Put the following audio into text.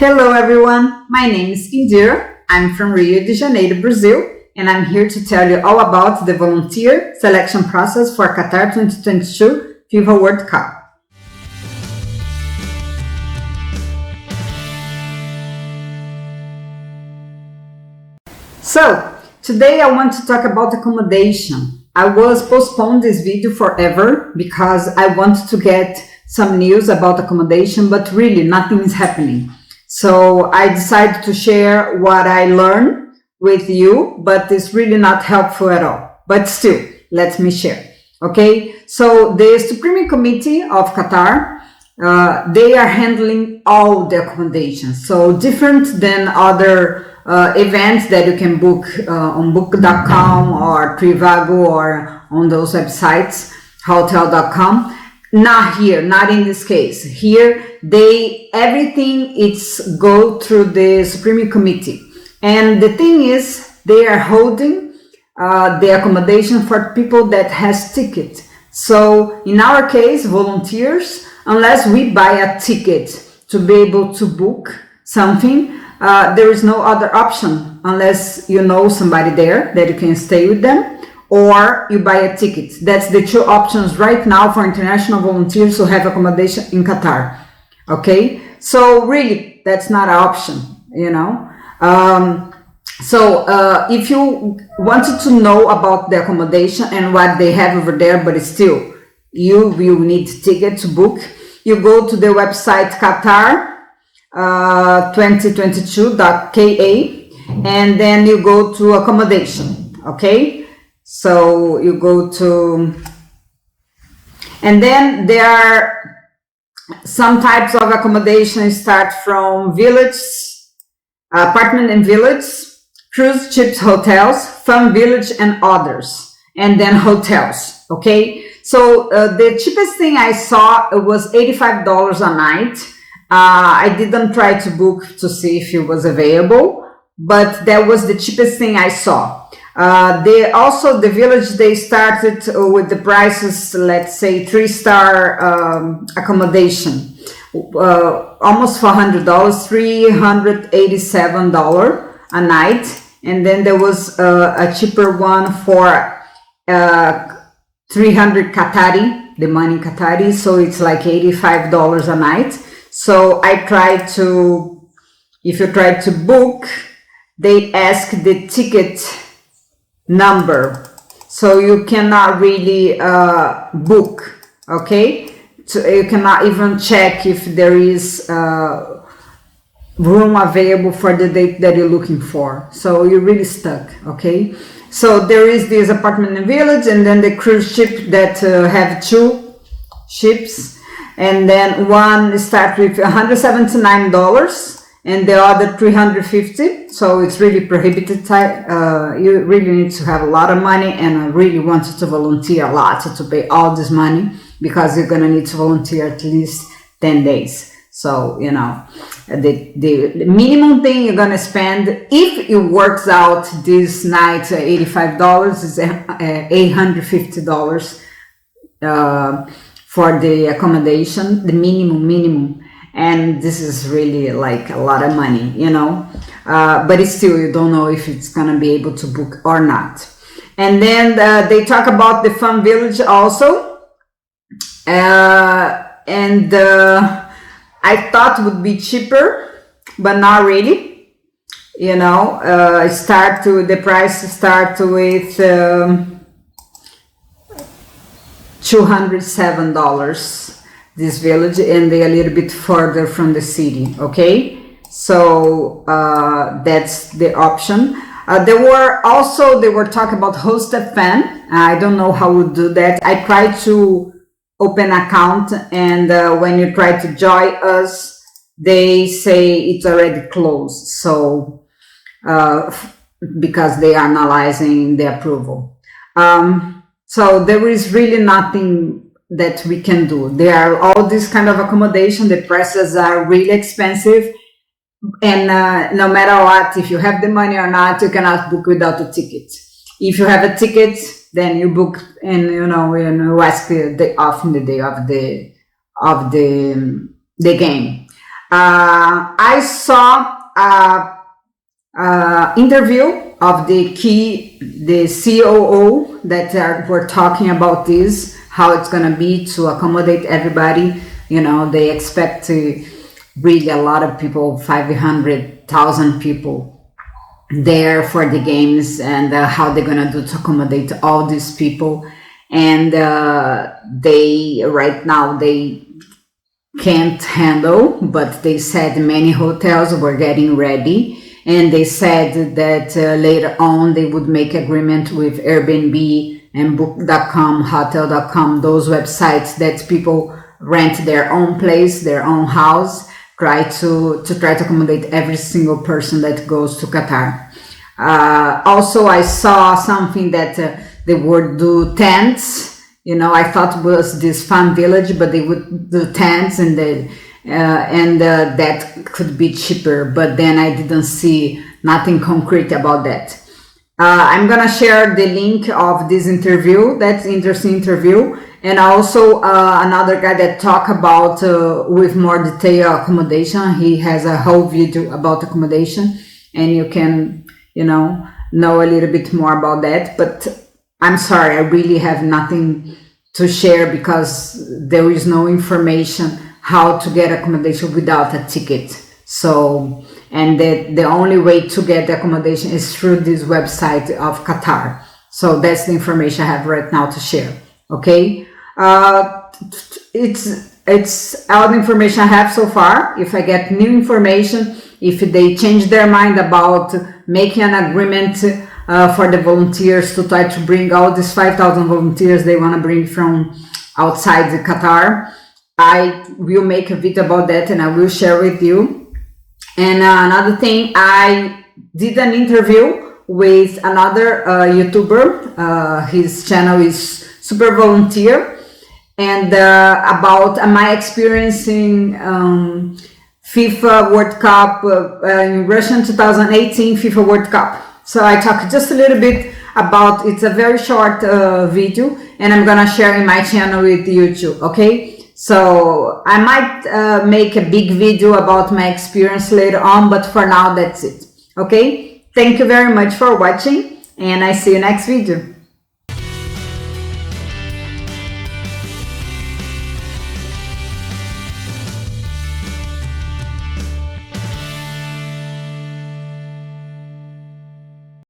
Hello everyone, my name is Indi. I'm from Rio de Janeiro, Brazil, and I'm here to tell you all about the volunteer selection process for Qatar 2022 FIFA World Cup. So, today I want to talk about accommodation. I was postponed this video forever because I want to get some news about accommodation, but really nothing is happening. So I decided to share what I learned with you, but it's really not helpful at all. But still, let me share. Okay, so the Supreme Committee of Qatar, they are handling all the accommodations. So different than other events that you can book on book.com or Trivago or on those websites, hotel.com. Not here, not in this case. Here, everything it's go through the Supreme Committee. And the thing is, they are holding the accommodation for people that has ticket. So in our case, volunteers, unless we buy a ticket to be able to book something, there is no other option unless you know somebody there that you can stay with them, or you buy a ticket. That's the two options right now for international volunteers who have accommodation in Qatar. Okay, so really that's not an option, you know. If you wanted to know about the accommodation and what they have over there, but still you will need ticket to book, you go to the website Qatar 2022.ka, and then you go to accommodation. Okay, so you go to, and then there are some types of accommodation start from village, apartment and village, cruise ships, hotels, fun village and others, and then hotels. Okay, so the cheapest thing I saw was $85 a night. I didn't try to book to see if it was available, but that was the cheapest thing I saw. The village, they started with the prices, let's say 3-star accommodation, almost $400, $387 a night. And then there was a cheaper one for 300 Qatari, the money Qatari, so it's like $85 a night. So I tried to, if you try to book, they ask the ticket number, so you cannot really book. Okay, so you cannot even check if there is room available for the date that you're looking for, so you're really stuck. Okay, so there is this apartment and village, and then the cruise ship that have two ships, and then one start with $179 and the other $350, so it's really prohibited. You really need to have a lot of money, and I really wanted to volunteer a lot to pay all this money, because you're gonna need to volunteer at least 10 days. So, you know, the minimum thing you're gonna spend, if it works out this night, $85 is $850 for the accommodation, the minimum. And this is really like a lot of money, you know, but it's still, you don't know if it's gonna be able to book or not. And then they talk about the fun village also, and I thought it would be cheaper, but not really, you know. The price start with $207, this village, and they're a little bit further from the city. Okay, so that's the option. They were talking about hosted fan. I don't know how we do that. I tried to open account, and when you try to join us, they say it's already closed. So because they are analyzing the approval. So there is really nothing that we can do. There are all this kind of accommodation. The prices are really expensive, and no matter what, if you have the money or not, you cannot book without a ticket. If you have a ticket, then you book, and you ask the day off in the day of the game. I saw interview of the COO that were talking about this, how it's going to be to accommodate everybody. You know, they expect really a lot of people, 500,000 people there for the games, and how they're going to do to accommodate all these people. And they right now they can't handle, but they said many hotels were getting ready, and they said that later on they would make agreement with Airbnb and book.com, hotel.com, those websites that people rent their own place, their own house, try to accommodate every single person that goes to Qatar. Also, I saw something that they would do tents. You know, I thought it was this fun village, but they would do tents, and that could be cheaper. But then I didn't see nothing concrete about that. I'm gonna share the link of this interview. That's interesting interview, and also another guy that talk about with more detail accommodation. He has a whole video about accommodation, and you can know a little bit more about that. But I'm sorry, I really have nothing to share because there is no information how to get accommodation without a ticket. So, and the only way to get the accommodation is through this website of Qatar. So that's the information I have right now to share. Okay, it's all the information I have so far. If I get new information, if they change their mind about making an agreement for the volunteers to try to bring all these 5,000 volunteers they want to bring from outside the Qatar, I will make a video about that and I will share with you. And another thing, I did an interview with another YouTuber. His channel is Super Volunteer, and about my experience in FIFA World Cup in Russia 2018 FIFA World Cup. So I talked just a little bit about, it's a very short video, and I'm gonna share in my channel with YouTube, okay? So I might make a big video about my experience later on, but for now that's it, okay? Thank you very much for watching, and I see you next video.